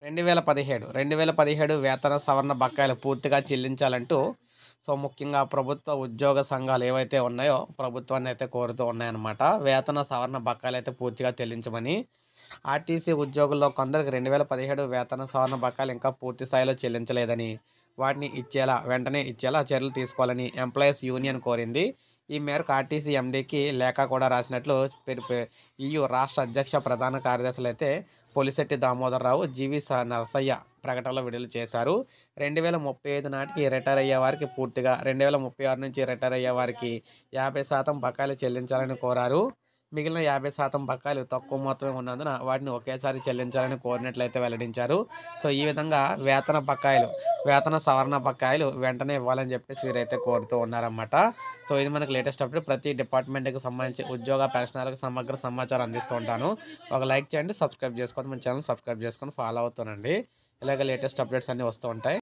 2017 వేతన సవరణ బకాయిలు పూర్తిగా చెల్లించాలంటూ ముఖ్యంగా ప్రభుత్వ ఉద్యోగ సంఘాలు ఏవైతే ఉన్నాయో ప్రభుత్వాన్ని అయితే కోరుతూ ఉన్నాయన్నమాట. వేతన సవరణ బకాయిలైతే పూర్తిగా చెల్లించమని. ఆర్టీసీ ఉద్యోగుల్లో కొందరికి 2017 వేతన సవరణ బకాయిలు ఇంకా పూర్తి స్థాయిలో చెల్లించలేదని, వాటిని వెంటనే ఇచ్చేలా చర్యలు తీసుకోవాలని ఎంప్లాయీస్ యూనియన్ కోరింది. ఈ మేరకు ఆర్టీసీ ఎండీకి లేఖ కూడా రాసినట్లు ఈయూ రాష్ట్ర అధ్యక్ష ప్రధాన కార్యదర్శులు అయితే పొలిశెట్టి దామోదరరావు, నరసయ్య ప్రకటనలో విడుదల చేశారు. 2035 నాటికి రిటైర్ అయ్యే వారికి పూర్తిగా, 2036 నుంచి రిటైర్ అయ్యే వారికి 50% బకాయిలు చెల్లించాలని కోరారు. మిగిలిన 50% బకాయిలు తక్కువ మొత్తమే ఉన్నందున వాటిని ఒకేసారి చెల్లించాలని కోరినట్లయితే వెల్లడించారు. ఈ విధంగా వేతన సవరణ బకాయిలు వెంటనే ఇవ్వాలని చెప్పేసి వీరైతే కోరుతూ ఉన్నారన్నమాట. ఇది మనకి లేటెస్ట్ అప్డేట్. ప్రతి డిపార్ట్మెంట్‌కి సంబంధించి ఉద్యోగ పెన్షనర్లకు సమగ్ర సమాచారం అందిస్తూ ఉంటాను. ఒక లైక్ చేయండి, సబ్స్క్రైబ్ చేసుకోండి. మన ఛానల్ సబ్స్క్రైబ్ చేసుకొని ఫాలో అవుతానండి. ఇలాగ లేటెస్ట్ అప్డేట్స్ అన్నీ వస్తూ ఉంటాయి.